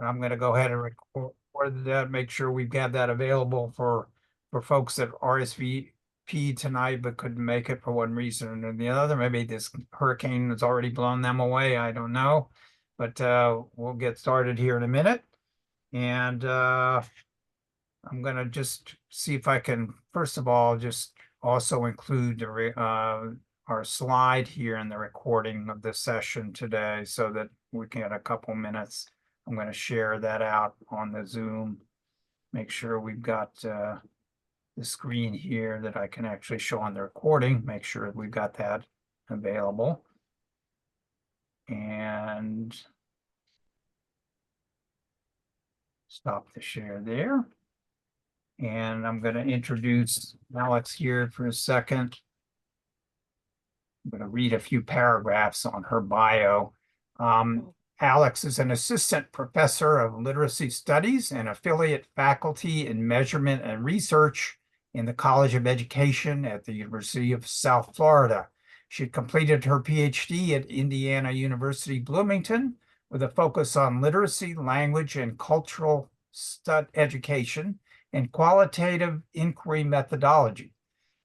I'm going to go ahead and record that, make sure we've got that available for folks that RSVP tonight but couldn't make it for one reason or the other. Maybe this hurricane has already blown them away. I don't know. But we'll get started here in a minute. And I'm going to just see if I can, first of all, just also include our slide here in the recording of the session today so that we can get a couple minutes. I'm going to share that out on the Zoom. Make sure we've got the screen here that I can actually show on the recording. Make sure we've got that available. And stop the share there. And I'm going to introduce Alex here for a second. I'm going to read a few paragraphs on her bio. Alex is an assistant professor of literacy studies and affiliate faculty in measurement and research in the College of Education at the University of South Florida. She completed her PhD at Indiana University Bloomington with a focus on literacy, language, and cultural education and qualitative inquiry methodology.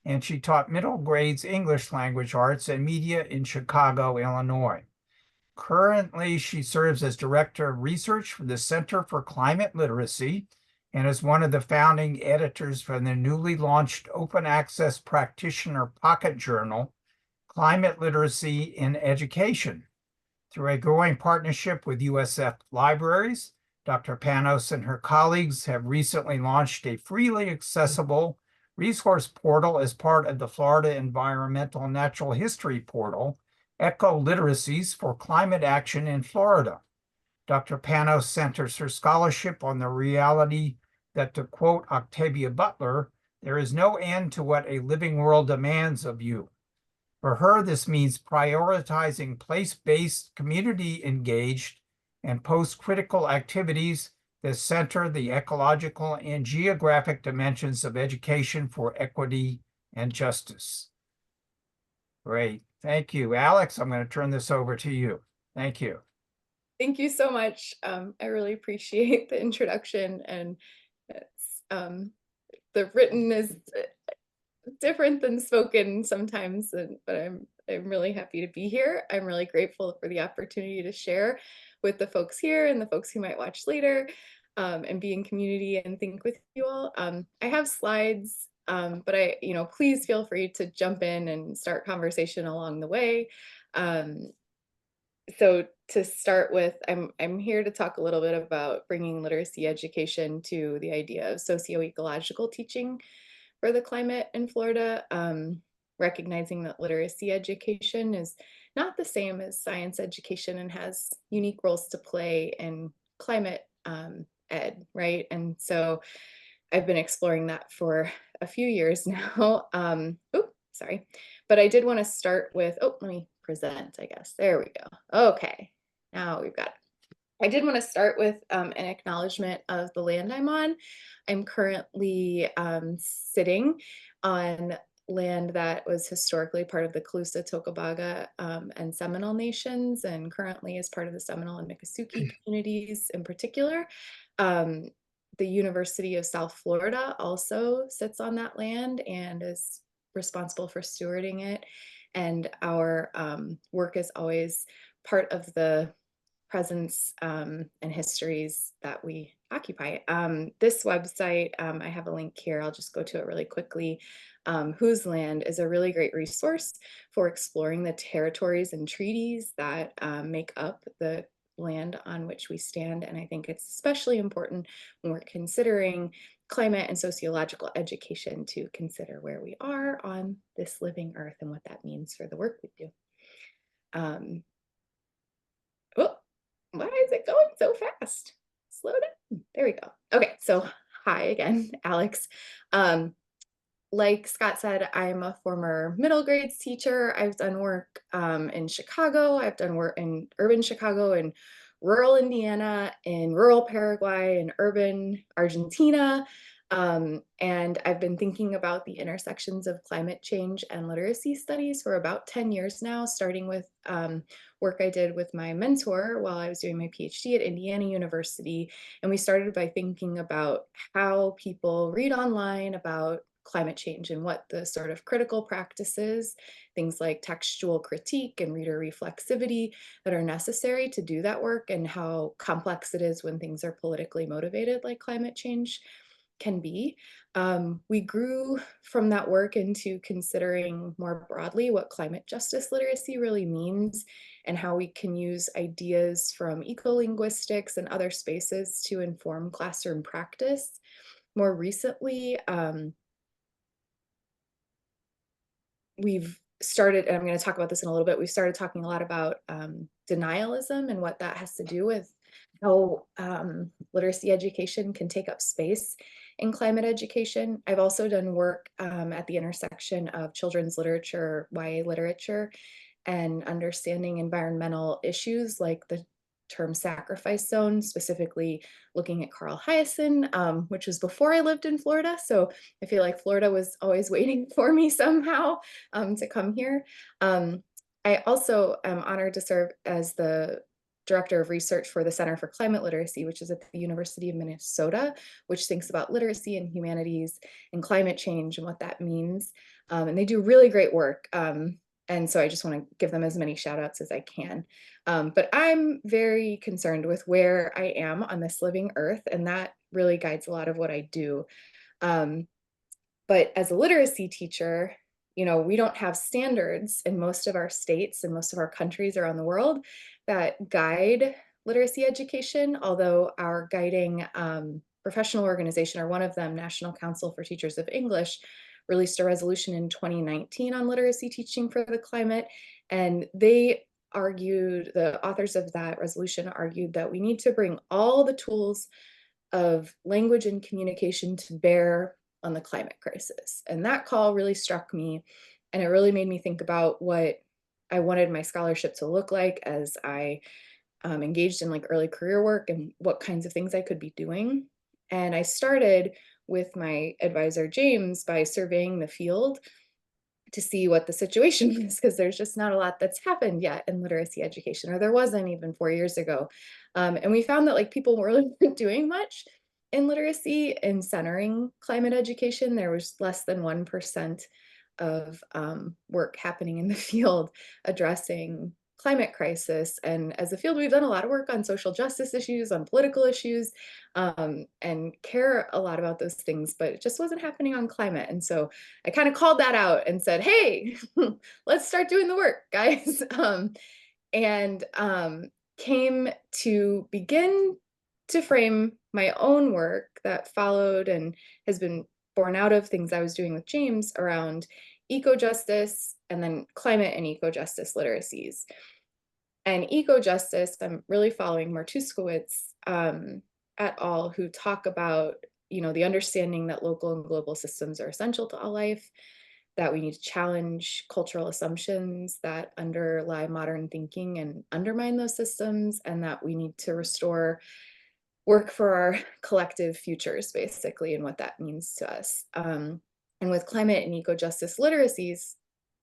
And she taught middle grades English language arts and media in Chicago, Illinois. Currently, she serves as Director of Research for the Center for Climate Literacy and is one of the founding editors for the newly launched open access practitioner pocket journal, Climate Literacy in Education. Through a growing partnership with USF Libraries, Dr. Panos and her colleagues have recently launched a freely accessible resource portal as part of the Florida Environmental Natural History Portal, Eco-Literacies for Climate Action in Florida. Dr. Panos centers her scholarship on the reality that, to quote Octavia Butler, there is no end to what a living world demands of you. For her, this means prioritizing place-based, community-engaged, and post-critical activities that center the ecological and geographic dimensions of education for equity and justice. Great. Thank you. Alex, I'm going to turn this over to you. Thank you. Thank you so much. I really appreciate the introduction, and it's, the written is different than spoken sometimes, but I'm really happy to be here. I'm really grateful for the opportunity to share with the folks here and the folks who might watch later, and be in community and think with you all. I have slides, but please feel free to jump in and start conversation along the way. So to start with, I'm here to talk a little bit about bringing literacy education to the idea of socio-ecological teaching for the climate in Florida, recognizing that literacy education is not the same as science education and has unique roles to play in climate ed, right? And so I've been exploring that for a few years now. Sorry. But I did want to start with, let me present, I guess. There we go. Okay, now we've got it. I did want to start with an acknowledgement of the land I'm on. I'm currently sitting on land that was historically part of the Calusa, Tocobaga, and Seminole nations, and currently is part of the Seminole and Miccosukee communities in particular. The University of South Florida also sits on that land and is responsible for stewarding it. And our work is always part of the presence and histories that we occupy. This website, I have a link here, I'll just go to it really quickly. Whose Land is a really great resource for exploring the territories and treaties that make up the land on which we stand. And I think it's especially important when we're considering climate and sociological education to consider where we are on this living earth and what that means for the work we do. Why is it going so fast? Slow down. There we go. Okay, so hi again, Alex. Like Scott said, I'm a former middle grades teacher. I've done work in Chicago. I've done work in urban Chicago and rural Indiana, in rural Paraguay, and urban Argentina. And I've been thinking about the intersections of climate change and literacy studies for about 10 years now, starting with work I did with my mentor while I was doing my PhD at Indiana University. And we started by thinking about how people read online about climate change and what the sort of critical practices, things like textual critique and reader reflexivity, that are necessary to do that work, and how complex it is when things are politically motivated, like climate change can be. We grew from that work into considering more broadly what climate justice literacy really means, and how we can use ideas from ecolinguistics and other spaces to inform classroom practice. More recently, we've started, and I'm going to talk about this in a little bit, we've started talking a lot about denialism and what that has to do with how literacy education can take up space in climate education. I've also done work at the intersection of children's literature, YA literature, and understanding environmental issues like the term sacrifice zone, specifically looking at Carl Hyacin, which was before I lived in Florida. So I feel like Florida was always waiting for me somehow to come here. I also am honored to serve as the director of research for the Center for Climate Literacy, which is at the University of Minnesota, which thinks about literacy and humanities and climate change and what that means. And they do really great work. And so I just want to give them as many shout outs as I can. But I'm very concerned with where I am on this living earth, and that really guides a lot of what I do. Um, but as a literacy teacher, we don't have standards in most of our states and most of our countries around the world that guide literacy education, although our guiding professional organization, or one of them, National Council for Teachers of English, released a resolution in 2019 on literacy teaching for the climate. And they argued, the authors of that resolution argued, that we need to bring all the tools of language and communication to bear on the climate crisis. And that call really struck me. And it really made me think about what I wanted my scholarship to look like as I engaged in like early career work, and what kinds of things I could be doing. And I started with my advisor, James, by surveying the field to see what the situation is, because there's just not a lot that's happened yet in literacy education, or there wasn't even 4 years ago. And we found that like people really weren't doing much in literacy and centering climate education. There was less than 1% of work happening in the field addressing climate crisis. And as a field, we've done a lot of work on social justice issues, on political issues, and care a lot about those things, but it just wasn't happening on climate. And so I kind of called that out and said, hey, let's start doing the work, guys. And came to begin to frame my own work that followed and has been born out of things I was doing with James around eco-justice, and then climate and eco-justice literacies. And eco-justice, I'm really following Martuskowitz et al., who talk about, the understanding that local and global systems are essential to all life, that we need to challenge cultural assumptions that underlie modern thinking and undermine those systems, and that we need to restore work for our collective futures, basically, and what that means to us. And with climate and eco-justice literacies,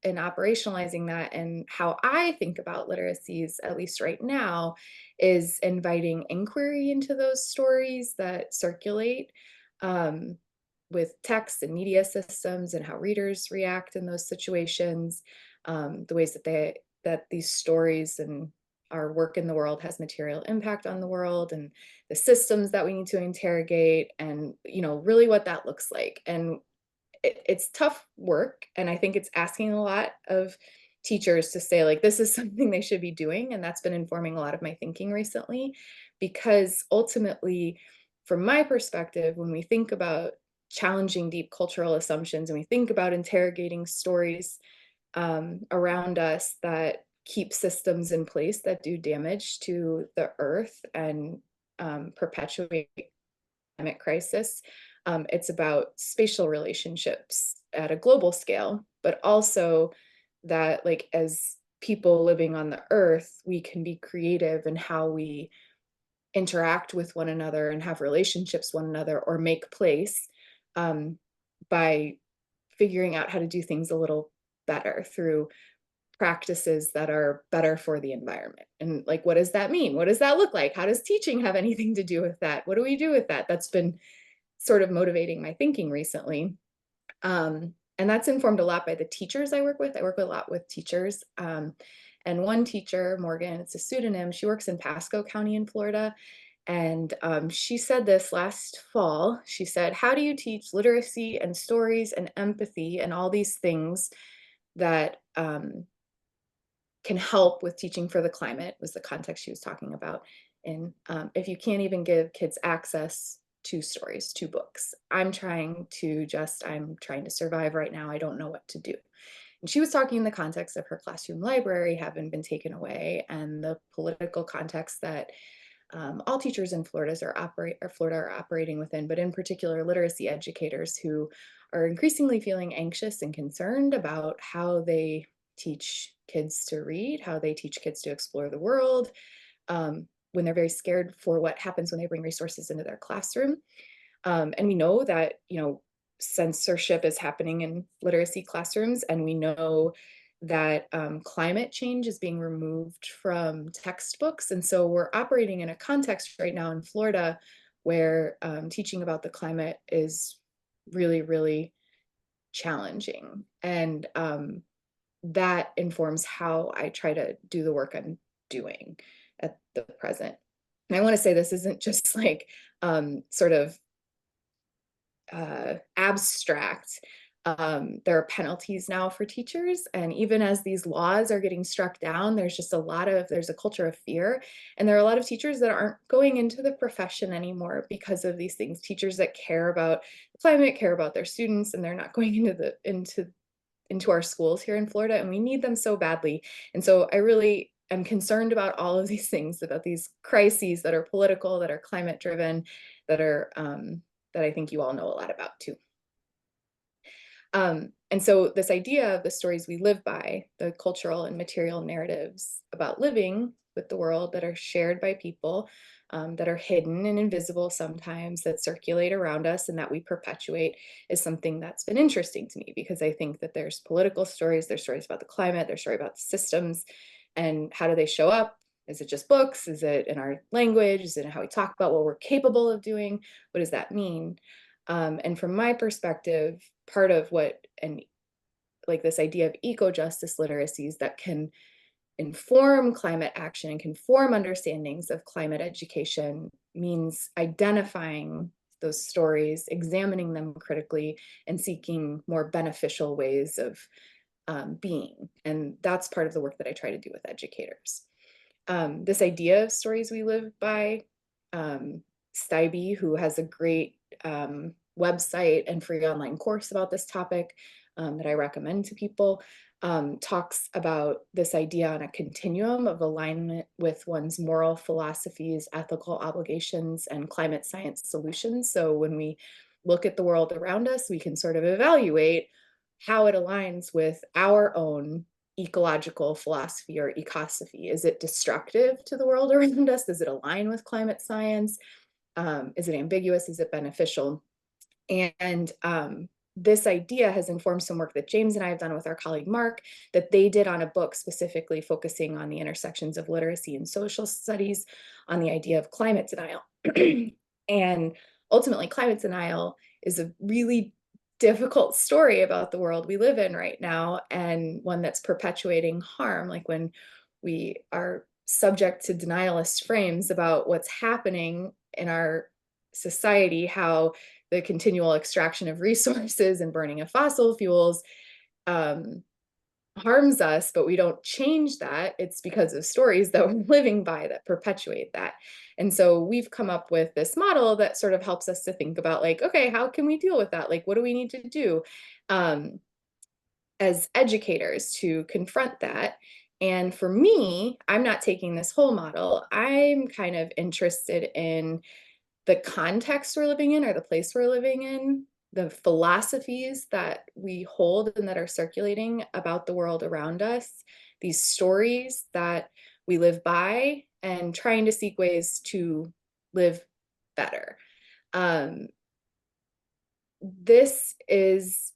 and operationalizing that, and how I think about literacies, at least right now, is inviting inquiry into those stories that circulate with text and media systems, and how readers react in those situations, the ways that these stories and our work in the world has material impact on the world, and the systems that we need to interrogate, and really what that looks like. And it's tough work, and I think it's asking a lot of teachers to say, like, this is something they should be doing, and that's been informing a lot of my thinking recently. Because ultimately, from my perspective, when we think about challenging deep cultural assumptions, and we think about interrogating stories around us that keep systems in place that do damage to the earth and perpetuate climate crisis. It's about spatial relationships at a global scale, but also that, like, as people living on the earth, we can be creative in how we interact with one another and have relationships with one another, or make place by figuring out how to do things a little better through practices that are better for the environment. And like, what does that mean? What does that look like? How does teaching have anything to do with that? What do we do with that? That's been sort of motivating my thinking recently. And that's informed a lot by the teachers I work with. I work a lot with teachers. And one teacher, Morgan, it's a pseudonym, she works in Pasco County in Florida. And she said this last fall. She said, how do you teach literacy and stories and empathy and all these things that can help with teaching for the climate, was the context she was talking about. And if you can't even give kids access to stories, to books, I'm trying to survive right now. I don't know what to do. And she was talking in the context of her classroom library having been taken away, and the political context that all teachers in Florida are operating within, but in particular literacy educators who are increasingly feeling anxious and concerned about how they teach kids to read, how they teach kids to explore the world, when they're very scared for what happens when they bring resources into their classroom. And we know that, censorship is happening in literacy classrooms, and we know that climate change is being removed from textbooks. And so we're operating in a context right now in Florida where teaching about the climate is really, really challenging. And that informs how I try to do the work I'm doing at the present. And I want to say this isn't just like sort of abstract. There are penalties now for teachers, and even as these laws are getting struck down, there's a culture of fear, and there are a lot of teachers that aren't going into the profession anymore because of these things. Teachers that care about the climate, care about their students, and they're not going into our schools here in Florida, and we need them so badly. And so I really am concerned about all of these things, about these crises that are political, that are climate driven, that are that I think you all know a lot about too. And so this idea of the stories we live by, the cultural and material narratives about living with the world that are shared by people, that are hidden and invisible sometimes, that circulate around us and that we perpetuate, is something that's been interesting to me, because I think that there's political stories, there's stories about the climate, there's stories about the systems, and how do they show up? Is it just books? Is it in our language? Is it in how we talk about what we're capable of doing? What does that mean? And from my perspective, part of what, and like this idea of eco-justice literacies that can inform climate action and can form understandings of climate education, means identifying those stories, examining them critically, and seeking more beneficial ways of being. And that's part of the work that I try to do with educators. This idea of stories we live by, Stybee, who has a great website and free online course about this topic that I recommend to people, talks about this idea on a continuum of alignment with one's moral philosophies, ethical obligations, and climate science solutions. So when we look at the world around us, we can sort of evaluate how it aligns with our own ecological philosophy or ecosophy. Is it destructive to the world around us? Does it align with climate science? Is it ambiguous? Is it beneficial? And this idea has informed some work that James and I have done with our colleague Mark, that they did on a book specifically focusing on the intersections of literacy and social studies, on the idea of climate denial. And ultimately, climate denial is a really difficult story about the world we live in right now, and one that's perpetuating harm. Like when we are subject to denialist frames about what's happening in our society, how the continual extraction of resources and burning of fossil fuels harms us, but we don't change that. It's because of stories that we're living by that perpetuate that. And so we've come up with this model that sort of helps us to think about, like, okay, how can we deal with that? Like, what do we need to do as educators to confront that? And for me, I'm not taking this whole model. I'm kind of interested in the context we're living in, or the place we're living in, the philosophies that we hold and that are circulating about the world around us, these stories that we live by, and trying to seek ways to live better. this is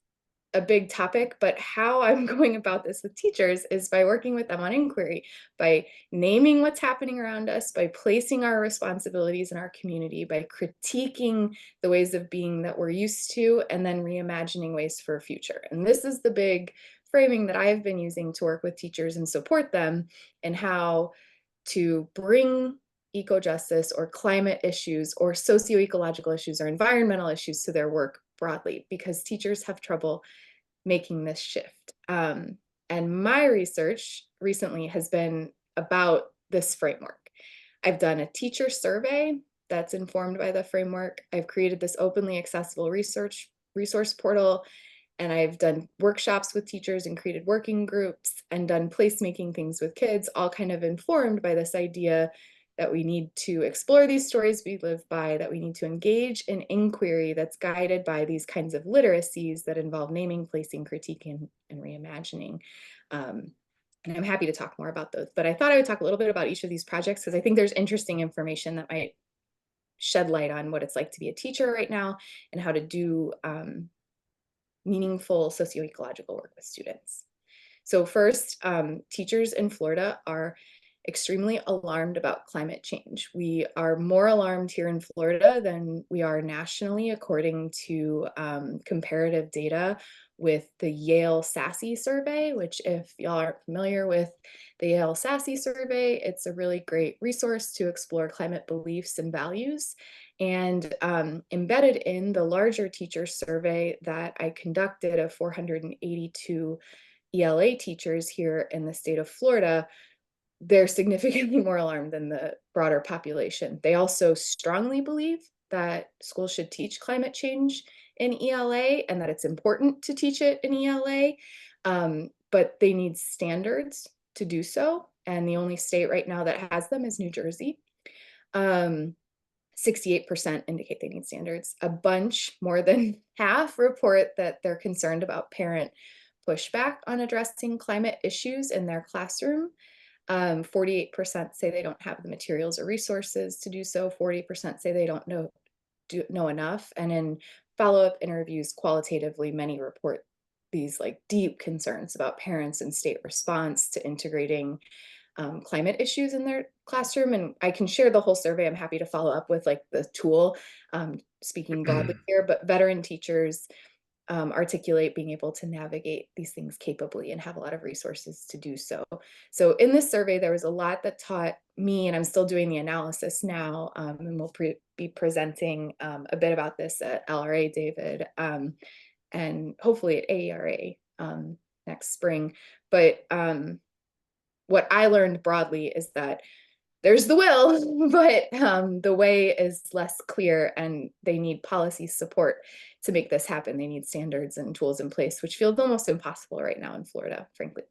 a big topic, but how I'm going about this with teachers is by working with them on inquiry, by naming what's happening around us, by placing our responsibilities in our community, by critiquing the ways of being that we're used to, and then reimagining ways for a future. And this is the big framing that I've been using to work with teachers and support them in how to bring eco-justice or climate issues or socio-ecological issues or environmental issues to their work broadly, because teachers have trouble making this shift. And my research recently has been about this framework. I've done a teacher survey that's informed by the framework. I've created this openly accessible resource portal, and I've done workshops with teachers and created working groups and done placemaking things with kids, all kind of informed by this idea that we need to explore these stories we live by, that we need to engage in inquiry that's guided by these kinds of literacies that involve naming, placing, critiquing, and reimagining. And I'm happy to talk more about those, but I thought I would talk a little bit about each of these projects because I think there's interesting information that might shed light on what it's like to be a teacher right now and how to do meaningful socioecological work with students. So first, teachers in Florida are extremely alarmed about climate change. We are more alarmed here in Florida than we are nationally, according to comparative data with the Yale SASE survey, which if y'all aren't familiar with the Yale SASE survey, it's a really great resource to explore climate beliefs and values. And embedded in the larger teacher survey that I conducted of 482 ELA teachers here in the state of Florida, they're significantly more alarmed than the broader population. They also strongly believe that schools should teach climate change in ELA and that it's important to teach it in ELA, but they need standards to do so. And the only state right now that has them is New Jersey. 68% indicate they need standards. A bunch, more than half, report that they're concerned about parent pushback on addressing climate issues in their classroom. 48% say they don't have the materials or resources to do so. 40% say they don't know enough. And in follow-up interviews, qualitatively, many report these like deep concerns about parents and state response to integrating climate issues in their classroom. And I can share the whole survey. I'm happy to follow up with like the tool, speaking broadly here, but veteran teachers articulate being able to navigate these things capably and have a lot of resources to do so. So in this survey, there was a lot that taught me, and I'm still doing the analysis now, and we'll be presenting a bit about this at LRA, David, and hopefully at AERA next spring. But what I learned broadly is that there's the will, but the way is less clear, and they need policy support to make this happen. They need standards and tools in place, which feels almost impossible right now in Florida, frankly.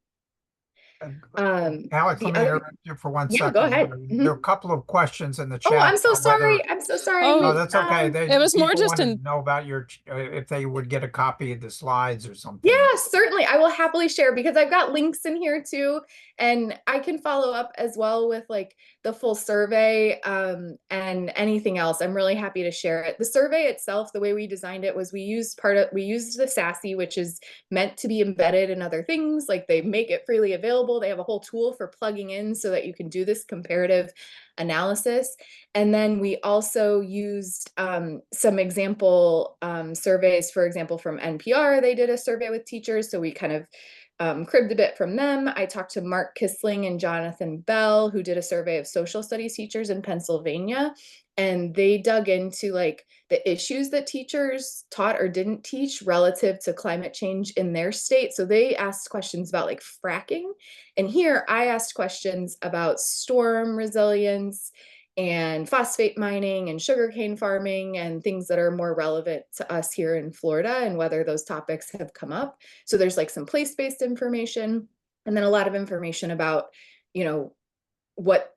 Alex, The let me other, interrupt you for one yeah, go second. ahead. There are a couple of questions in the Oh, chat I'm so on whether, sorry. I'm so sorry. Oh, no, that's okay. it was more People just wanted an to know about your, if they would get a copy of the slides or something. Yeah, certainly. I will happily share because I've got links in here too. And I can follow up as well with like the full survey and anything else. I'm really happy to share it. The survey itself, the way we designed it was we used the SASE, which is meant to be embedded in other things. Like they make it freely available. They have a whole tool for plugging in so that you can do this comparative analysis. And then we also used some example surveys, for example, from NPR. They did a survey with teachers, so we kind of cribbed a bit from them. I talked to Mark Kissling and Jonathan Bell, who did a survey of social studies teachers in Pennsylvania. And they dug into like the issues that teachers taught or didn't teach relative to climate change in their state. So they asked questions about like fracking. And here I asked questions about storm resilience and phosphate mining and sugarcane farming and things that are more relevant to us here in Florida and whether those topics have come up. So there's like some place-based information and then a lot of information about, you know, what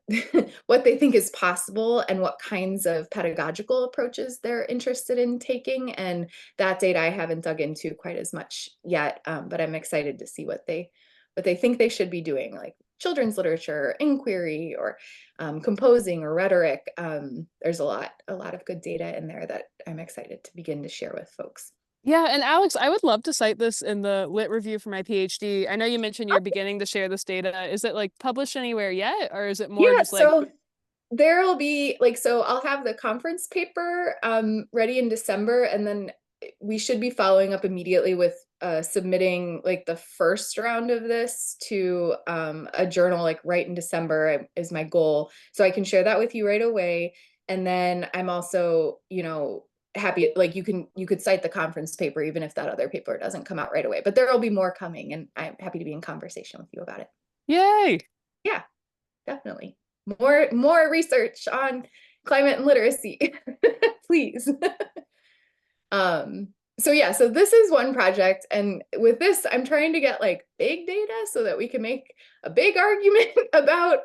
what they think is possible and what kinds of pedagogical approaches they're interested in taking. And that data I haven't dug into quite as much yet, but I'm excited to see what they think they should be doing, like children's literature, inquiry, or composing or rhetoric. There's a lot of good data in there that I'm excited to begin to share with folks. Yeah, and Alex, I would love to cite this in the lit review for my PhD. I know you mentioned you're beginning to share this data. Is it like published anywhere yet, or is it more Yeah, just like, so there'll be like, so I'll have the conference paper ready in December, and then we should be following up immediately with submitting like the first round of this to a journal like right in December is my goal. So I can share that with you right away. And then I'm also, happy, like you could cite the conference paper even if that other paper doesn't come out right away. But there'll be more coming, and I'm happy to be in conversation with you about it. yay? Yeah, definitely. More research on climate and literacy, please. Um, so yeah, so this is one project, and with this, I'm trying to get like big data so that we can make a big argument about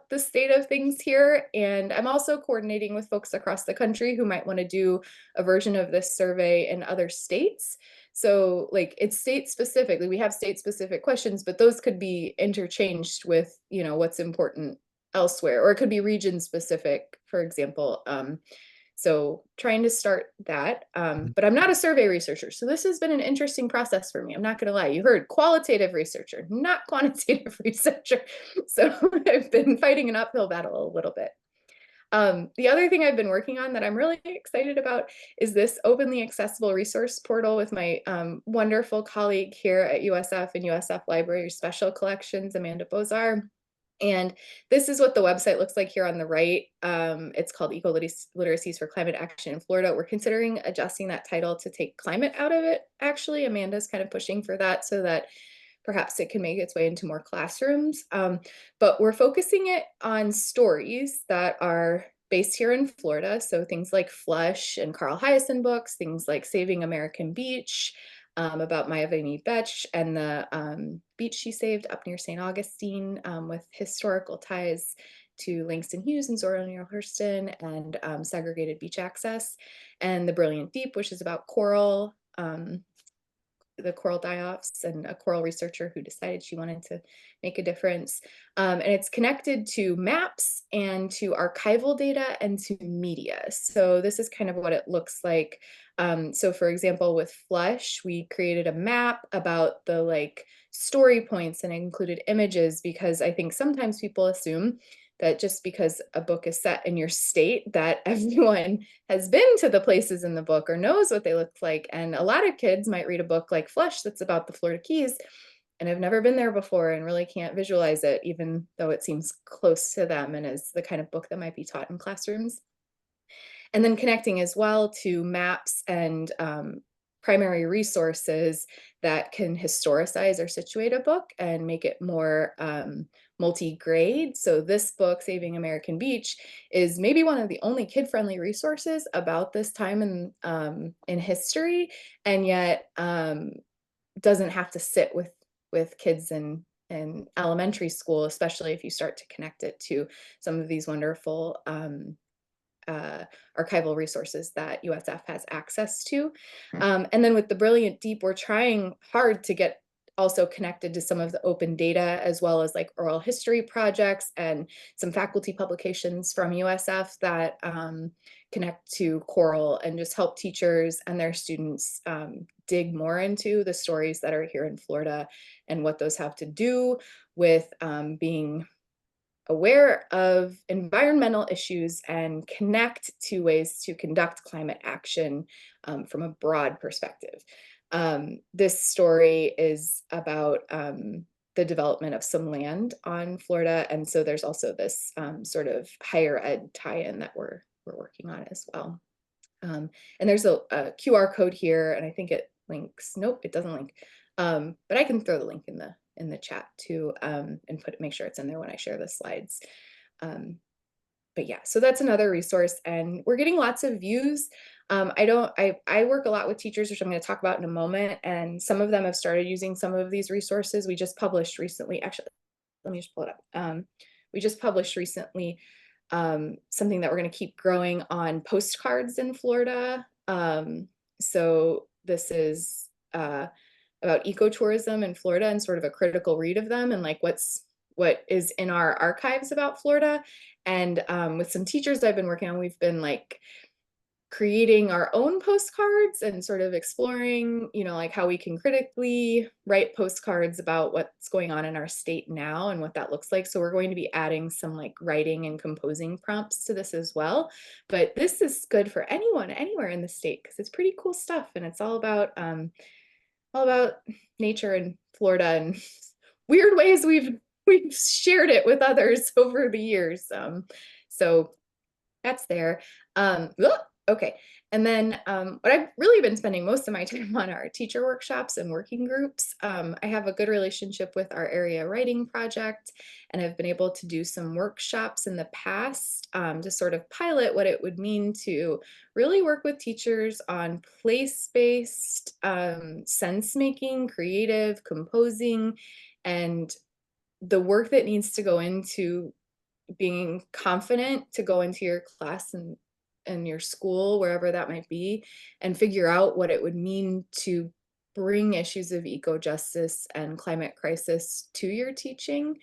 the state of things here. And I'm also coordinating with folks across the country who might want to do a version of this survey in other states. So like it's state specifically, we have state specific questions, but those could be interchanged with, what's important elsewhere, or it could be region specific, for example. So trying to start that, but I'm not a survey researcher. So this has been an interesting process for me. I'm not going to lie. You heard qualitative researcher, not quantitative researcher. So I've been fighting an uphill battle a little bit. The other thing I've been working on that I'm really excited about is this openly accessible resource portal with my wonderful colleague here at USF and USF Library Special Collections, Amanda Bozar. And this is what the website looks like here on the right. It's called Eco-Literacies for Climate Action in Florida. We're considering adjusting that title to take climate out of it, actually. Amanda's kind of pushing for that so that perhaps it can make its way into more classrooms. But we're focusing it on stories that are based here in Florida. So things like Flush and Carl Hyacin books, things like Saving American Beach, about Maya Vini Betch and the beach she saved up near St. Augustine, with historical ties to Langston Hughes and Zora Neale Hurston, and segregated beach access, and The Brilliant Deep, which is about coral, the coral die-offs, and a coral researcher who decided she wanted to make a difference. And it's connected to maps and to archival data and to media. So this is kind of what it looks like. So for example, with Flush, we created a map about the like story points and included images, because I think sometimes people assume that just because a book is set in your state that everyone has been to the places in the book or knows what they look like. And a lot of kids might read a book like Flush that's about the Florida Keys and have never been there before and really can't visualize it, even though it seems close to them and is the kind of book that might be taught in classrooms. And then connecting as well to maps and primary resources that can historicize or situate a book and make it more multi-grade. So this book, Saving American Beach, is maybe one of the only kid-friendly resources about this time in history, and yet doesn't have to sit with kids in elementary school, especially if you start to connect it to some of these wonderful archival resources that USF has access to. And then with the Brilliant Deep, we're trying hard to get also connected to some of the open data, as well as like oral history projects and some faculty publications from USF that connect to coral and just help teachers and their students dig more into the stories that are here in Florida and what those have to do with being aware of environmental issues and connect to ways to conduct climate action from a broad perspective. This story is about the development of some land on Florida, and so there's also this sort of higher ed tie-in that we're working on as well. And there's a QR code here, and I think it links. Nope, it doesn't link. But I can throw the link in the chat too, and make sure it's in there when I share the slides. But yeah, so that's another resource, and we're getting lots of views. I work a lot with teachers, which I'm going to talk about in a moment, and some of them have started using some of these resources. We just published recently, actually, let me just pull it up. We just published recently something that we're going to keep growing on postcards in Florida. So this is about ecotourism in Florida and sort of a critical read of them and like what is in our archives about Florida. And with some teachers I've been working on, we've been like creating our own postcards and sort of exploring, like how we can critically write postcards about what's going on in our state now and what that looks like. So we're going to be adding some like writing and composing prompts to this as well. But this is good for anyone, anywhere in the state, because it's pretty cool stuff. And it's all about nature in Florida and weird ways we've shared it with others over the years. So that's there. Okay. And then what I've really been spending most of my time on are teacher workshops and working groups. I have a good relationship with our area writing project, and I've been able to do some workshops in the past to sort of pilot what it would mean to really work with teachers on place-based sense making, creative, composing, and the work that needs to go into being confident to go into your class and your school, wherever that might be, and figure out what it would mean to bring issues of eco-justice and climate crisis to your teaching.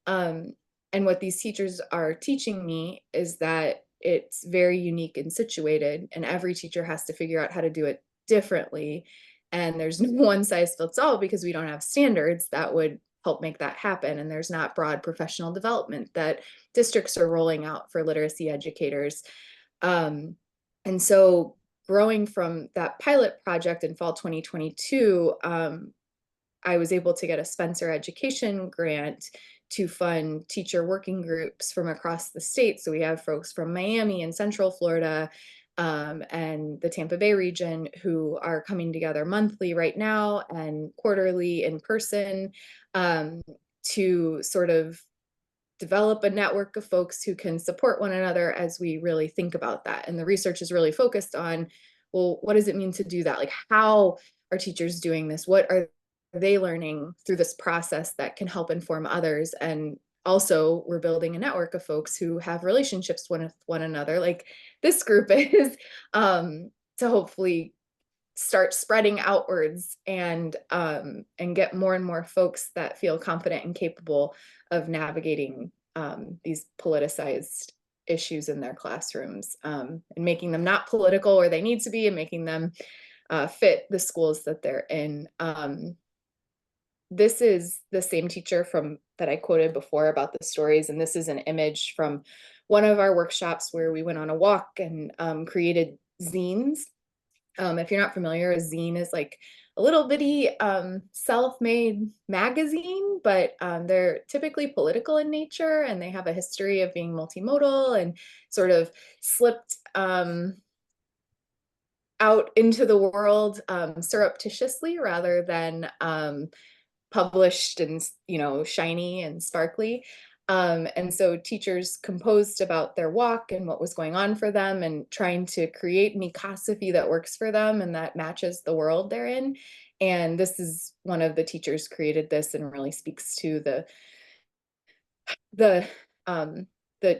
And what these teachers are teaching me is that it's very unique and situated, and every teacher has to figure out how to do it differently. And there's no one size fits all because we don't have standards that would help make that happen. And there's not broad professional development that districts are rolling out for literacy educators. And so growing from that pilot project in fall 2022, I was able to get a Spencer Education grant to fund teacher working groups from across the state. So we have folks from Miami and Central Florida and the Tampa Bay region who are coming together monthly right now and quarterly in person to sort of develop a network of folks who can support one another as we really think about that. And the research is really focused on, well, what does it mean to do that? Like, how are teachers doing this? What are they learning through this process that can help inform others? And also, we're building a network of folks who have relationships with one another, like this group is, to hopefully start spreading outwards and get more and more folks that feel confident and capable of navigating these politicized issues in their classrooms and making them not political where they need to be and making them fit the schools that they're in. This is the same teacher from that I quoted before about the stories, and this is an image from one of our workshops where we went on a walk and created zines. If you're not familiar, a zine is like a little bitty self-made magazine, but they're typically political in nature, and they have a history of being multimodal and sort of slipped out into the world surreptitiously rather than published and shiny and sparkly. And so teachers composed about their walk and what was going on for them and trying to create an ecosophy that works for them and that matches the world they're in. And this is one of the teachers created this and really speaks to the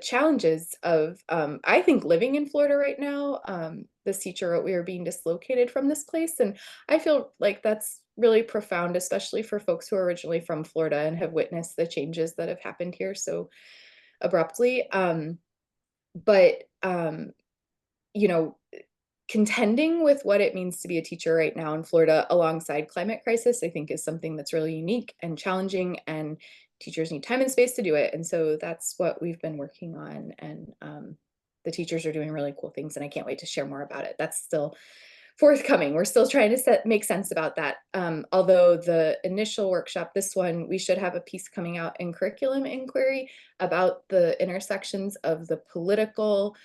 challenges of I think living in Florida right now. This teacher wrote, "We are being dislocated from this place," and I feel like that's really profound, especially for folks who are originally from Florida and have witnessed the changes that have happened here so abruptly. But you know, contending with what it means to be a teacher right now in Florida alongside climate crisis, I think is something that's really unique and challenging, and teachers need time and space to do it. And so that's what we've been working on. And the teachers are doing really cool things, and I can't wait to share more about it. That's still forthcoming. We're still trying to make sense about that. Although the initial workshop, this one, we should have a piece coming out in curriculum inquiry about the intersections of the political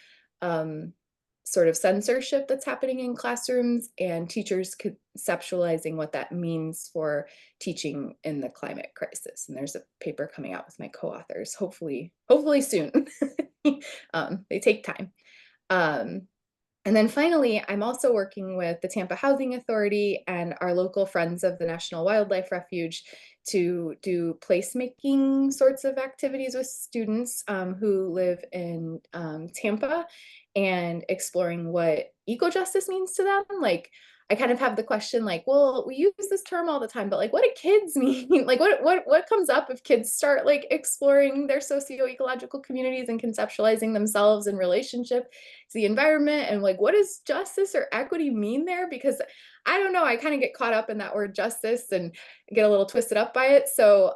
sort of censorship that's happening in classrooms and teachers conceptualizing what that means for teaching in the climate crisis. And there's a paper coming out with my co-authors, hopefully soon. They take time. And then finally, I'm also working with the Tampa Housing Authority and our local Friends of the National Wildlife Refuge to do placemaking sorts of activities with students who live in Tampa, and exploring what eco-justice means to them. Like, I kind of have the question like, well, we use this term all the time, but like, what do kids mean? Like, what comes up if kids start like exploring their socio-ecological communities and conceptualizing themselves in relationship to the environment? And like, what does justice or equity mean there? Because I don't know, I kind of get caught up in that word justice and get a little twisted up by it. So,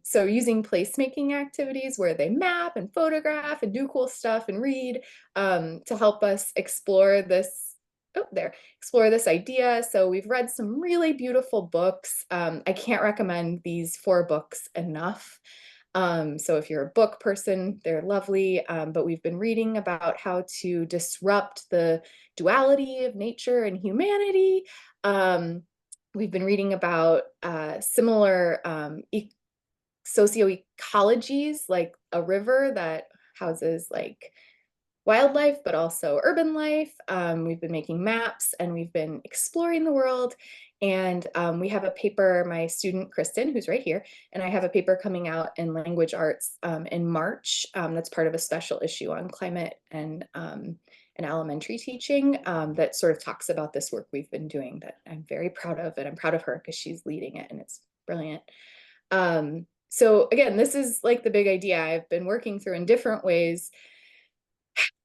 so using placemaking activities where they map and photograph and do cool stuff and read, to help us explore this. Oh, there, explore this idea. So we've read some really beautiful books. I can't recommend these 4 books enough. So if you're a book person, they're lovely. But we've been reading about how to disrupt the duality of nature and humanity. We've been reading about similar socioecologies, like a river that houses like wildlife, but also urban life. We've been making maps and we've been exploring the world. And we have a paper, my student Kristen, who's right here, and I have a paper coming out in language arts in March. That's part of a special issue on climate and elementary teaching that sort of talks about this work we've been doing that I'm very proud of, and I'm proud of her because she's leading it and it's brilliant. So again, this is like the big idea I've been working through in different ways,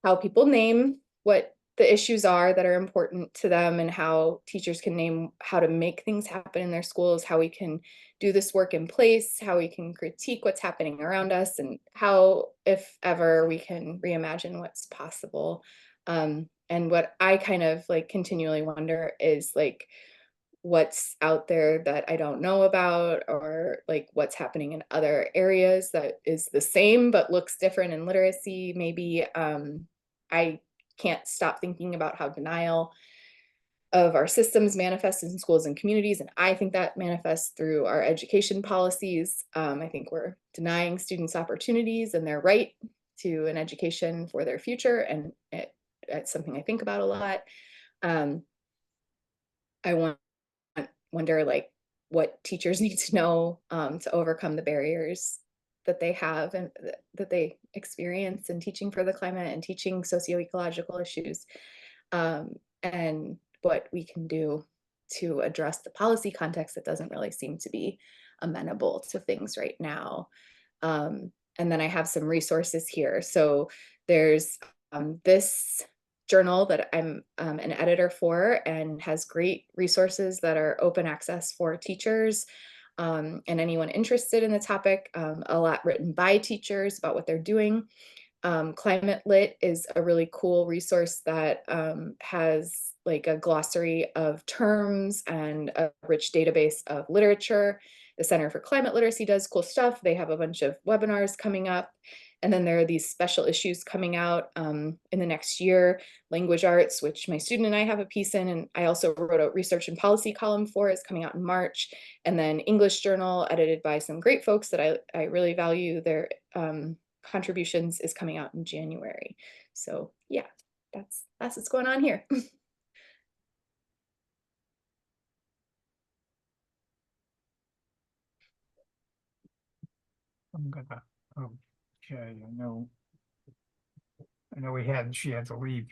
how people name what the issues are that are important to them, and how teachers can name how to make things happen in their schools, how we can do this work in place, how we can critique what's happening around us, and how, if ever, we can reimagine what's possible. And what I kind of like continually wonder is like, what's out there that I don't know about, or like what's happening in other areas that is the same but looks different in literacy. Maybe I can't stop thinking about how denial of our systems manifests in schools and communities, and I think that manifests through our education policies. I think we're denying students opportunities and their right to an education for their future, and it's something I think about a lot. I want wonder like what teachers need to know to overcome the barriers that they have and that they experience in teaching for the climate and teaching socioecological issues, and what we can do to address the policy context that doesn't really seem to be amenable to things right now. And then I have some resources here. So there's this journal that I'm an editor for, and has great resources that are open access for teachers and anyone interested in the topic. A lot written by teachers about what they're doing. Climate Lit is a really cool resource that has like a glossary of terms and a rich database of literature. The Center for Climate Literacy does cool stuff. They have a bunch of webinars coming up. And then there are these special issues coming out in the next year. Language Arts, which my student and I have a piece in, and I also wrote a research and policy column for, is coming out in March. And then English Journal, edited by some great folks that I really value their contributions, is coming out in January. So yeah, that's what's going on here. I'm gonna, okay, I know she had to leave,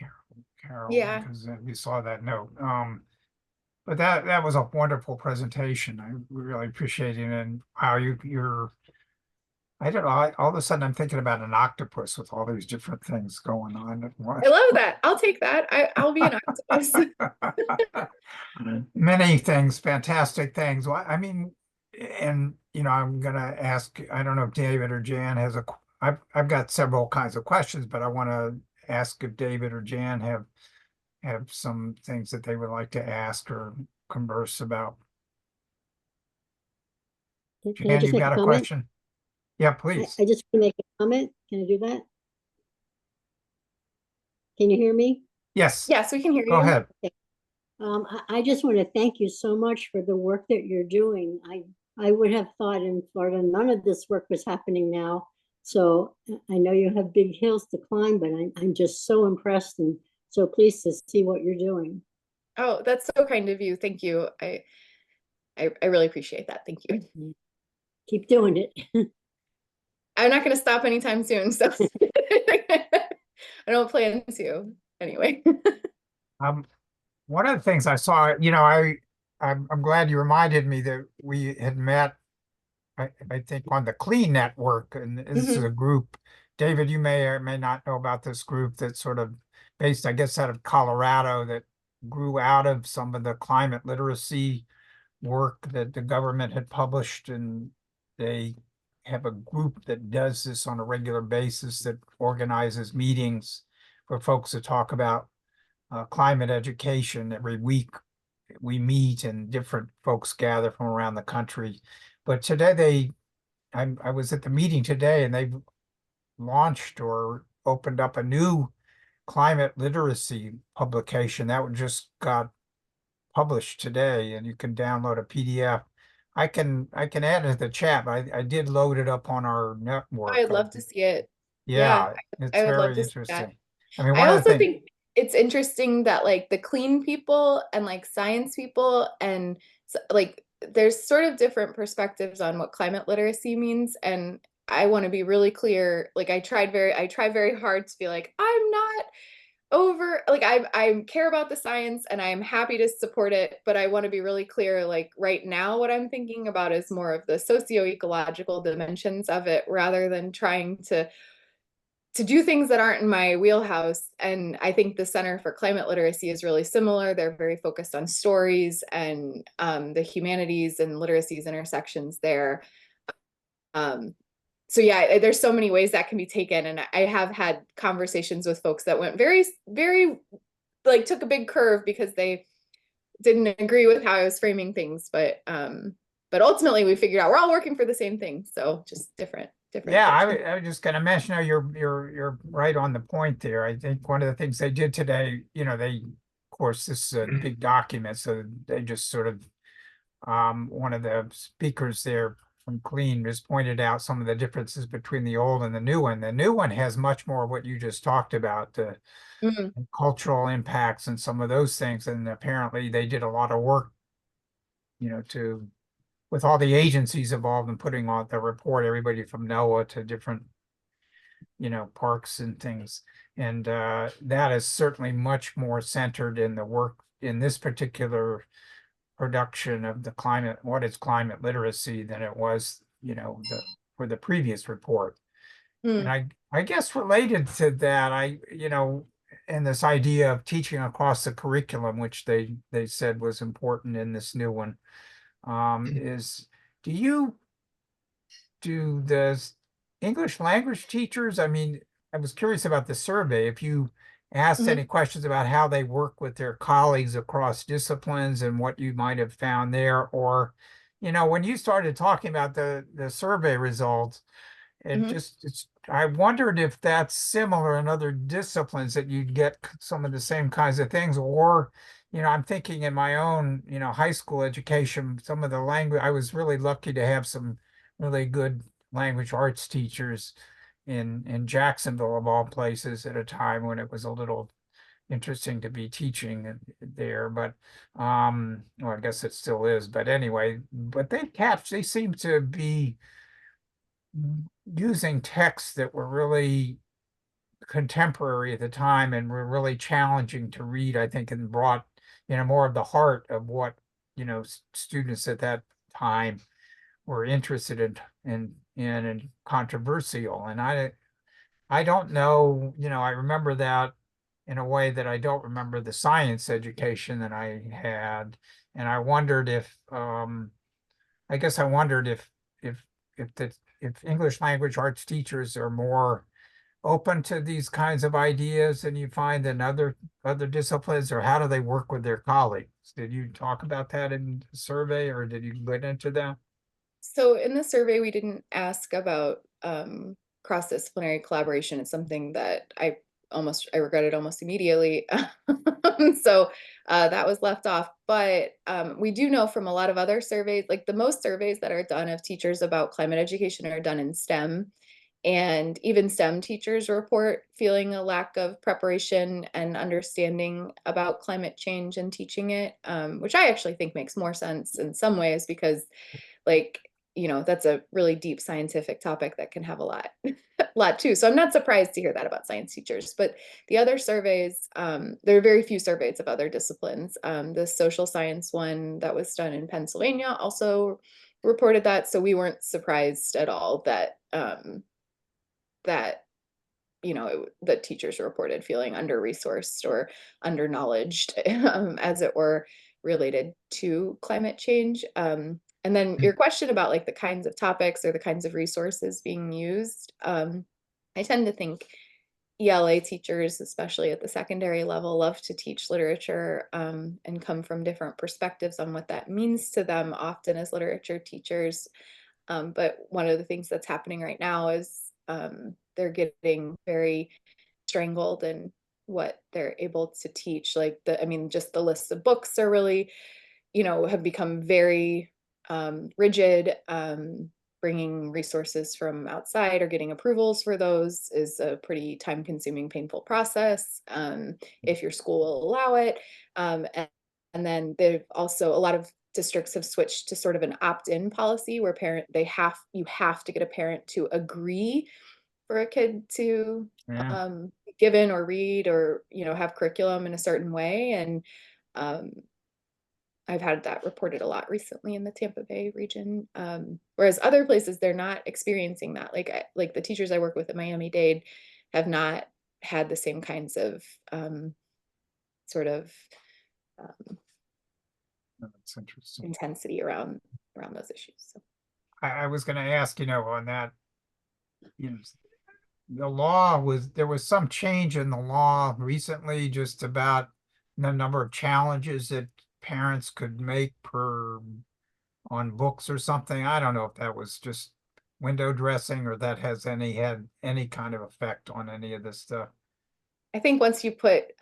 Carol, Yeah. because we saw that note. But that was a wonderful presentation. I really appreciate it, and how you're, I don't know, all of a sudden I'm thinking about an octopus with all these different things going on at once. I love that. I'll take that. I'll be an octopus. Many things, fantastic things. Well, I mean, and I'm gonna ask, I don't know if David or Jan has I've got several kinds of questions, but I want to ask if David or Jan have some things that they would like to ask or converse about. Can I Jan, just you make got a a comment? question? Yeah, please. I just want to make a comment. Can I do that? Can you hear me? Yes, Yes, we can hear go you. ahead. I just want to thank you so much for the work that you're doing. I would have thought in Florida none of this work was happening now. So I know you have big hills to climb, but I'm just so impressed and so pleased to see what you're doing. Oh, that's so kind of you. Thank you. I really appreciate that. Thank you. Keep doing it. I'm not going to stop anytime soon, so I don't plan to anyway. Um, one of the things I saw, I'm glad you reminded me that we had met, I think on the Clean Network, and this is Mhm. a group, David, you may or may not know about this group that's sort of based, I guess, out of Colorado that grew out of some of the climate literacy work that the government had published, and they have a group that does this on a regular basis that organizes meetings for folks to talk about climate education. Every week we meet and different folks gather from around the country. But today I was at the meeting today and they launched or opened up a new climate literacy publication that just got published today, and you can download a PDF. I can add it to the chat, but I did load it up on our network. I'd love to see it. Yeah, Yeah, it's I would love very to see that. interesting. I mean, I one of the also things, think it's interesting that like the clean people and like science people and like there's sort of different perspectives on what climate literacy means. And I want to be really clear. Like I try very hard to be like, I'm not over like I care about the science and I'm happy to support it, but I want to be really clear, like right now what I'm thinking about is more of the socio-ecological dimensions of it rather than trying to do things that aren't in my wheelhouse. And I think the Center for Climate Literacy is really similar. They're very focused on stories and the humanities and literacies intersections there. Um, so yeah, there's so many ways that can be taken. And I have had conversations with folks that went very, very like took a big curve because they didn't agree with how I was framing things. But ultimately we figured out we're all working for the same thing. So just different yeah, approaches. I was just going to mention, you're right on the point there. I think one of the things they did today, of course, this is a big document, so they just sort of, one of the speakers there from Clean just pointed out some of the differences between the old and the new one. The new one has much more of what you just talked about, the Mm, cultural impacts and some of those things. And apparently they did a lot of work, to with all the agencies involved in putting on the report, everybody from NOAA to different, parks and things. And that is certainly much more centered in the work in this particular production of the climate, what is climate literacy, than it was, for the previous report. And mm, I guess related to that, and this idea of teaching across the curriculum, which they said was important in this new one, is do you do the English language teachers? I mean, I was curious about the survey. If you asked mhm, any questions about how they work with their colleagues across disciplines and what you might have found there, or, when you started talking about the survey results, mhm. I wondered if that's similar in other disciplines that you'd get some of the same kinds of things, or, I'm thinking in my own, high school education, some of the language, I was really lucky to have some really good language arts teachers in Jacksonville of all places at a time when it was a little interesting to be teaching there, but well, I guess it still is, but anyway, but they seem to be using texts that were really contemporary at the time and were really challenging to read, I think, and brought, more of the heart of what, students at that time were interested in controversial. And I don't know, I remember that in a way that I don't remember the science education that I had. And I wondered if I guess I wondered if if English language arts teachers are more open to these kinds of ideas than you find in other disciplines, or how do they work with their colleagues? Did you talk about that in the survey, or did you get into that? So in the survey, we didn't ask about cross-disciplinary collaboration. It's something that I regretted almost immediately. So that was left off. But we do know from a lot of other surveys, like the most surveys that are done of teachers about climate education are done in STEM. And even STEM teachers report feeling a lack of preparation and understanding about climate change and teaching it, which I actually think makes more sense in some ways because like you know, that's a really deep scientific topic that can have a lot, lot too. So I'm not surprised to hear that about science teachers. But the other surveys, there are very few surveys of other disciplines. The social science one that was done in Pennsylvania also reported that. So we weren't surprised at all that that you know that teachers reported feeling under-resourced or under-knowledged, as it were, related to climate change. And then your question about like the kinds of topics or the kinds of resources being used, I tend to think ELA teachers, especially at the secondary level, love to teach literature, and come from different perspectives on what that means to them, often as literature teachers. But one of the things that's happening right now is they're getting very strangled in what they're able to teach. Like I mean, just the lists of books are really, you know, have become very rigid. Bringing resources from outside or getting approvals for those is a pretty time-consuming, painful process, if your school will allow it. And then they've also, a lot of districts have switched to sort of an opt-in policy where you have to get a parent to agree for a kid to Yeah. be given or read or, you know, have curriculum in a certain way. And I've had that reported a lot recently in the Tampa Bay region. Whereas other places, they're not experiencing that. Like the teachers I work with at Miami-Dade have not had the same kinds of sort of That's interesting. intensity around those issues. So. I was going to ask, on that, there was some change in the law recently just about the number of challenges that parents could make on books or something. I don't know if that was just window dressing or that had any kind of effect on any of this stuff. I think once you put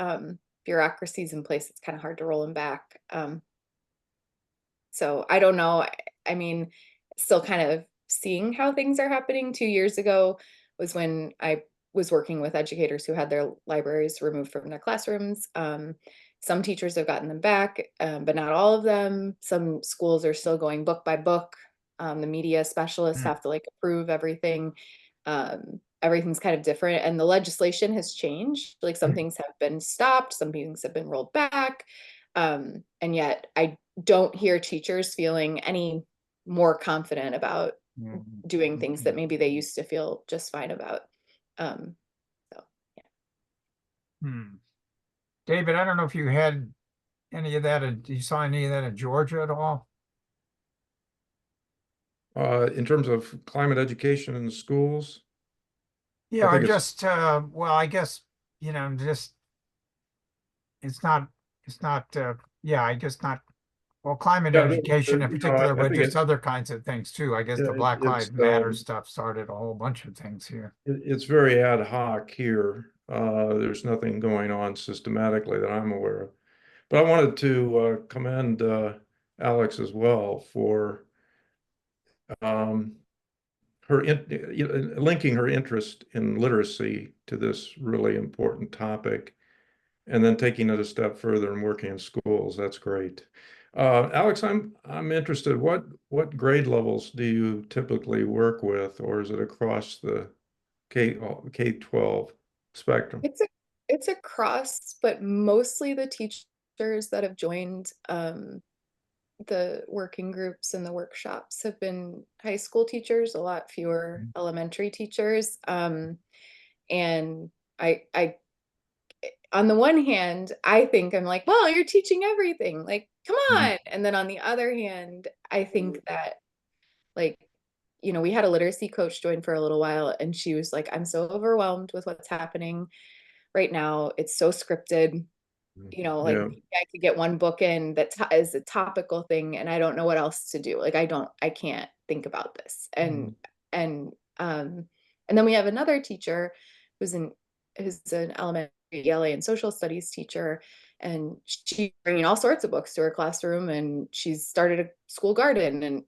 bureaucracies in place, it's kind of hard to roll them back. So I don't know. I mean, still kind of seeing how things are happening. 2 years ago was when I was working with educators who had their libraries removed from their classrooms. Some teachers have gotten them back, but not all of them. Some schools are still going book by book. The media specialists have to like approve everything. Everything's kind of different, and the legislation has changed. Like some things have been stopped, some things have been rolled back. And yet I don't hear teachers feeling any more confident about doing things that maybe they used to feel just fine about. So yeah. David, I don't know if you had any of that, you saw any of that in Georgia at all? In terms of climate education in the schools? Yeah, I or think it's- just, well, I guess, just, yeah, I guess not, well, climate Yeah, education in particular, I but think just other kinds of things too. I guess Yeah, the Black it's, Lives Matter stuff started a whole bunch of things here. it's very ad hoc here. There's nothing going on systematically that I'm aware of. But I wanted to commend Alex as well for linking her interest in literacy to this really important topic, and then taking it a step further and working in schools. That's great. Alex, I'm interested. What grade levels do you typically work with, or is it across the K-12 spectrum? It's a cross, but mostly the teachers that have joined the working groups and the workshops have been high school teachers, a lot fewer elementary teachers. And I on the one hand, I think I'm like, well, you're teaching everything. Like, come on. And then on the other hand, I think that like, you know, we had a literacy coach join for a little while and she was like, I'm so overwhelmed with what's happening right now. It's so scripted. You know, like Yeah. I could get one book in that is a topical thing and I don't know what else to do. Like I can't think about this. And and then we have another teacher who's an elementary ELA and social studies teacher, and she's bringing all sorts of books to her classroom, and she's started a school garden, and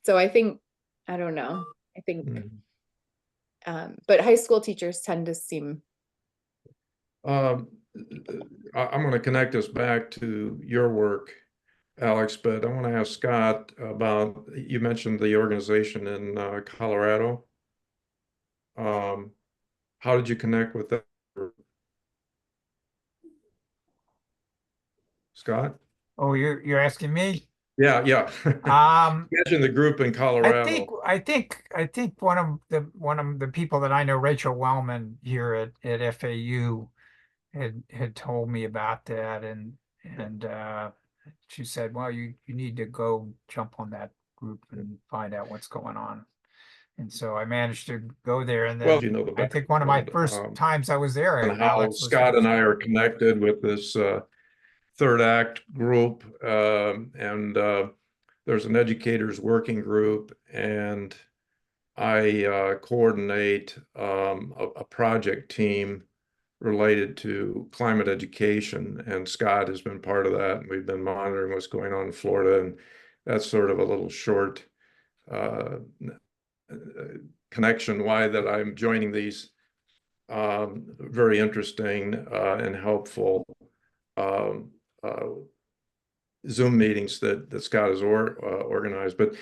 so I think, I don't know, I think but high school teachers tend to seem I'm going to connect us back to your work Alex, but I want to ask Scott about, you mentioned the organization in Colorado. How did you connect with that group? Scott? Oh, you're asking me? Yeah, yeah. Um, Imagine the group in Colorado. I think one of the people that I know, Rachel Wellman here at FAU, had told me about that, and she said, well, you need to go jump on that group and find out what's going on. And so I managed to go there, and Well, then you know the I think one of my background, first times I was there, and how Alex was Scott and I hosting. are connected with this third act group, and there's an educators working group, and I coordinate a project team related to climate education, and Scott has been part of that, and we've been monitoring what's going on in Florida, and that's sort of a little short uh, connection why that I'm joining these very interesting and helpful um, uh, Zoom meetings that Scott has organized. But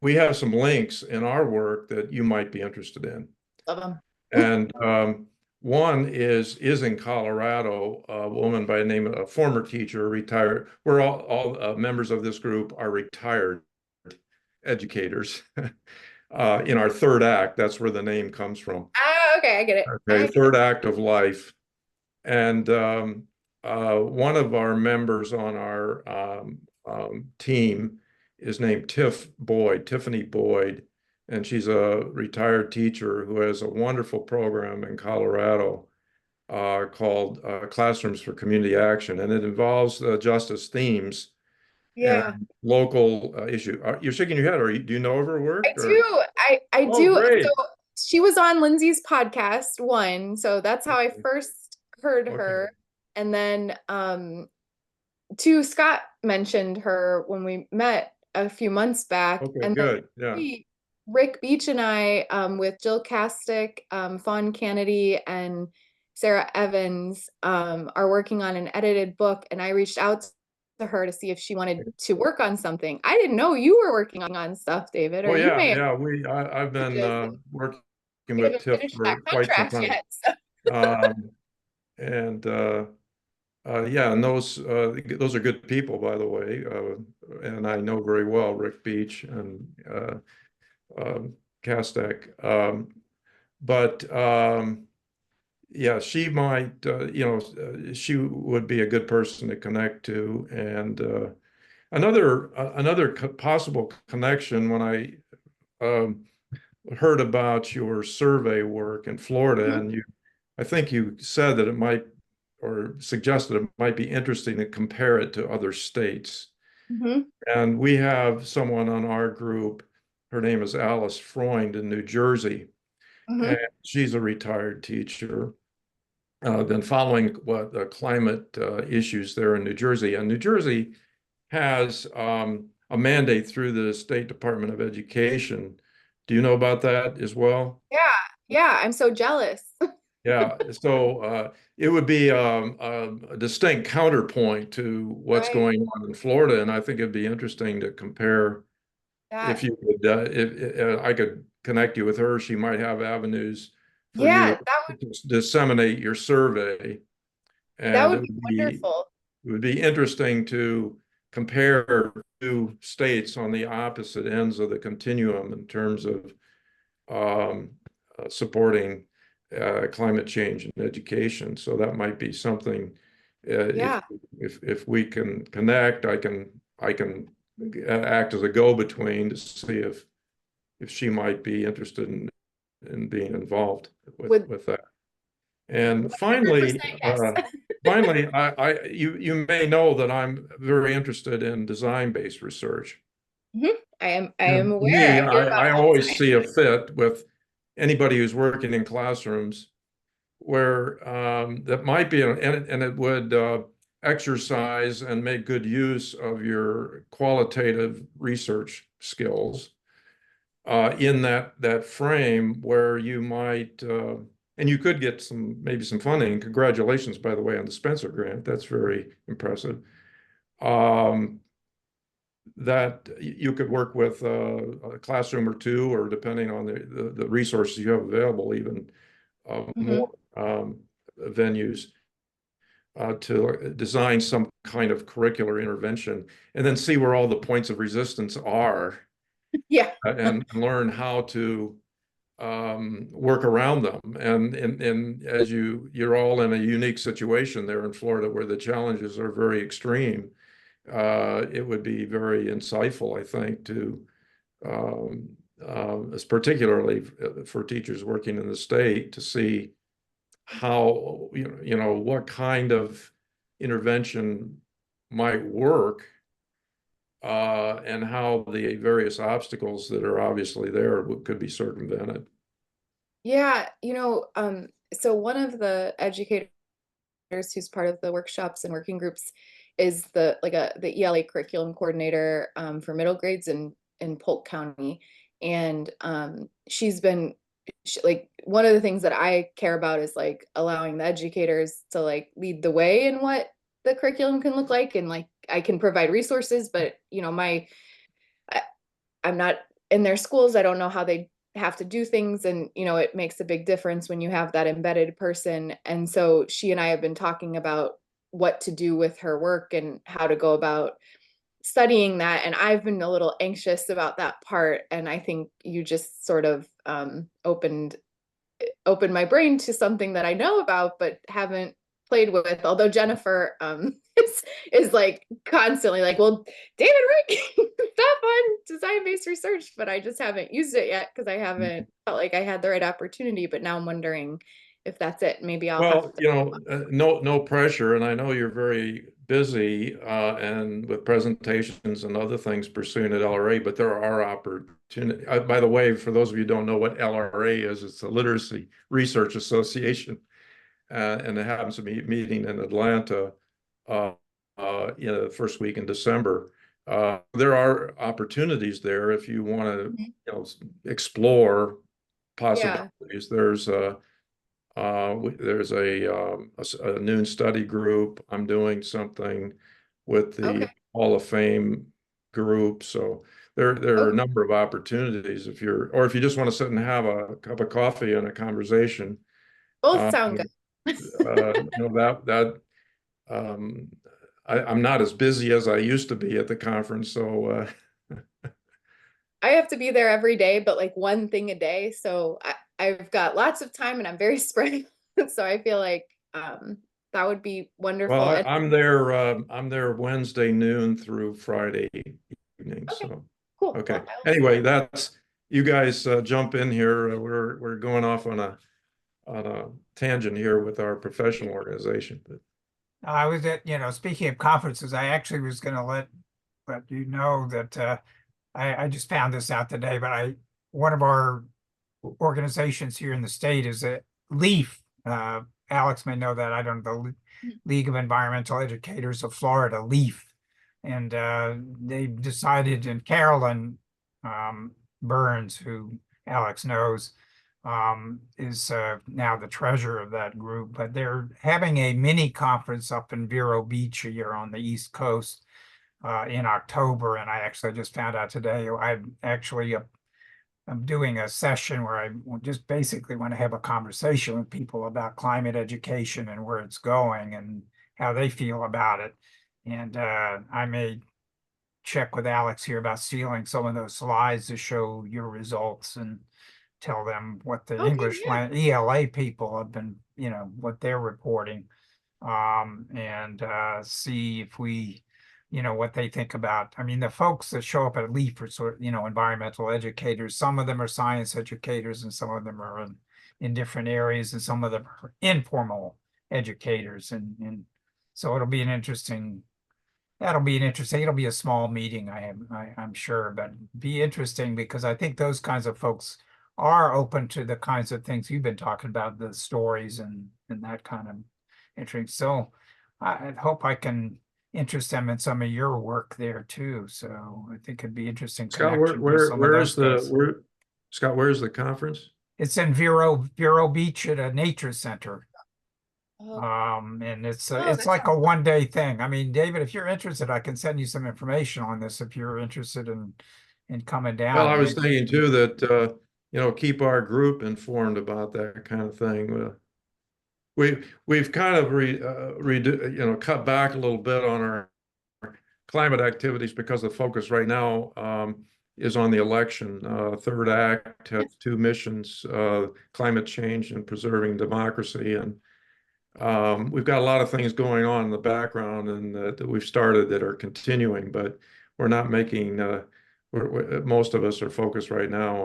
we have some links in our work that you might be interested in. Love them. And one is in Colorado, a woman by the name of a former teacher, retired. We're all members of this group are retired educators. In our third act, that's where the name comes from. Ah, okay, I get it. Okay, third act of life. And one of our members on our team is named Tiffany Boyd, and she's a retired teacher who has a wonderful program in Colorado called Classrooms for Community Action, and it involves justice themes Yeah, and local issue. You're shaking your head, or do you know of her work? I do. I Oh, do. great. So she was on Lindsay's podcast, one. So that's how I Okay. first heard Okay. her. And then two, Scott mentioned her when we met a few months back. Okay, And then good. Yeah. Rick Beach and I, with Jill Castick, Fawn Kennedy, and Sarah Evans, are working on an edited book. And I reached out to her to see if she wanted to work on something. I didn't know you were working on stuff, David, or Well, you yeah, may have yeah. I've been just working we with haven't Tiff finished for that quite some contract time. yet. So. Um, and yeah, and those are good people, by the way. And I know very well Rick Beach and Castek. But yeah, she might, she would be a good person to connect to. And another possible connection, when I heard about your survey work in Florida, and I think you said that it might, or suggested it might be interesting to compare it to other states. Mhm. And we have someone on our group, her name is Alice Freund in New Jersey, and she's a retired teacher. Been following what the climate issues there in New Jersey, and New Jersey has a mandate through the State Department of Education. Do you know about that as well? Yeah, I'm so jealous. Yeah, so it would be a distinct counterpoint to what's Right. going on in Florida, and I think it'd be interesting to compare. If That, you could, if I could connect you with her, she might have avenues for yeah, you to disseminate your survey, that and would be wonderful. it would be interesting to compare two states on the opposite ends of the continuum in terms of supporting climate change in education. So that might be something. Yeah. If we can connect, I can act as a go-between to see if she might be interested in being involved with that. And finally, 100% yes. finally, you may know that I'm very interested in design-based research. I And am to aware. me, I hear about I it all the always time. see a fit with anybody who's working in classrooms where that might be, and it would exercise and make good use of your qualitative research skills in that frame where you might, and you could get maybe some funding. Congratulations, by the way, on the Spencer grant. That's very impressive. that you could work with a classroom or two, or depending on the resources you have available, even more venues to design some kind of curricular intervention, and then see where all the points of resistance are Yeah. and learn how to work around them. And as you're all in a unique situation there in Florida where the challenges are very extreme, it would be very insightful, I think, to particularly for teachers working in the state, to see how, what kind of intervention might work, and how the various obstacles that are obviously there could be circumvented. Yeah, so one of the educators who's part of the workshops and working groups is the ELA curriculum coordinator for middle grades in Polk County. And she's been like, one of the things that I care about is like allowing the educators to like lead the way in what the curriculum can look like. And like, I can provide resources, but I'm not in their schools. I don't know how they have to do things. And, it makes a big difference when you have that embedded person. And so she and I have been talking about what to do with her work and how to go about studying that. And I've been a little anxious about that part. And I think you just sort of opened my brain to something that I know about, but haven't played with. Although Jennifer is like constantly like, well, David Rick, stuff on design-based research, but I just haven't used it yet because I haven't felt like I had the right opportunity. But now I'm wondering if that's it. Maybe I'll have to. No pressure, and I know you're very busy and with presentations and other things pursuing at LRA, but there are opportunities. By the way, for those of you who don't know what LRA is, it's the Literacy Research Association, and it happens to be meeting in Atlanta the first week in December. There are opportunities there if you want to explore possibilities. Yeah. There's a noon study group. I'm doing something with the Hall of Fame group. So there are a number of opportunities if you just want to sit and have a cup of coffee and a conversation. Both sound good. I'm not as busy as I used to be at the conference, so I have to be there every day, but like one thing a day. So I've got lots of time and I'm very spread. So I feel like that would be wonderful. Well, I'm there Wednesday noon through Friday evening. Okay, so cool. Okay. Well, anyway, that's you guys jump in here. We're going off on a tangent here with our professional organization. But I was at, speaking of conferences, I actually was going to let you know that I just found this out today, but one of our organizations here in the state is a LEAF. Alex may know that. I don't know, the League of Environmental Educators of Florida, LEAF. And they decided, and Carolyn Burns, who Alex knows, is now the treasurer of that group, but they're having a mini conference up in Vero Beach here on the East Coast in October. And I actually just found out today, I'm doing a session where I just basically want to have a conversation with people about climate education and where it's going and how they feel about it. And I may check with Alex here about stealing some of those slides to show your results and tell them what the English ELA people have been, what they're reporting, and see if we, what they think about. I mean, the folks that show up at LEAF are environmental educators. Some of them are science educators and some of them are in different areas and some of them are informal educators. And so it'll be it'll be a small meeting, I'm sure, but be interesting because I think those kinds of folks are open to the kinds of things you've been talking about, the stories and that kind of interest. So I hope I can interest them in some of your work there too. So I think it'd be interesting. Scott, where's the conference? It's in Vero Beach at a nature center. Oh, And it's Oh, it's that like a sounds fun. 1 day thing. I mean, David, if you're interested, I can send you some information on this if you're interested in coming Well, down. I was Maybe. thinking too that, keep our group informed about that kind of thing. We've kind of cut back a little bit on our climate activities because the focus right now is on the election. Third Act has two missions, climate change and preserving democracy. And we've got a lot of things going on in the background and that we've started that are continuing, but we're not making, most of us are focused right now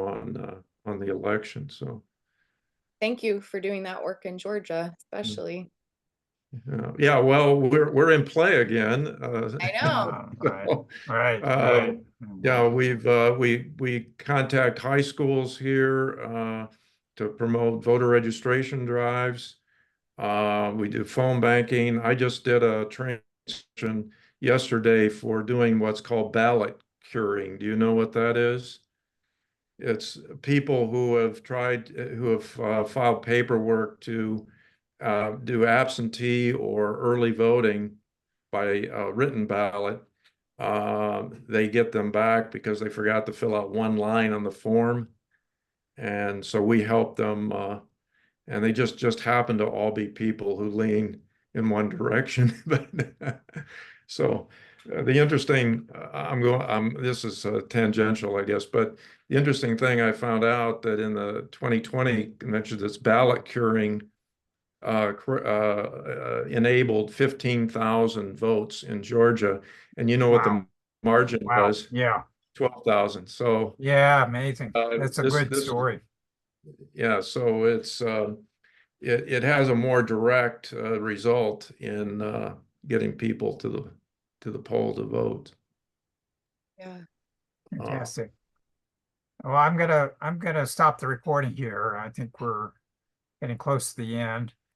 on the election. So, Thank you for doing that work in Georgia, especially. yeah, well, we're in play again. I know. Right, so, right, uh, right. Yeah, we contact high schools here to promote voter registration drives. We do phone banking. I just did a transition yesterday for doing what's called ballot curing. Do you know what that is? It's people who have filed paperwork to do absentee or early voting by written ballot. They get them back because they forgot to fill out one line on the form. And so we help them, and they just happen to all be people who lean in one direction. But so the interesting, this is tangential, I guess, but the interesting thing I found out that in the 2020 convention, this ballot curing enabled 15,000 votes in Georgia. And you know what the Wow, margin wow. was? Yeah, 12,000. So yeah, amazing. That's a good this story. yeah, so it has a more direct result in getting people to the poll to vote. Yeah. Fantastic. Well, I'm gonna stop the recording here. I think we're getting close to the end.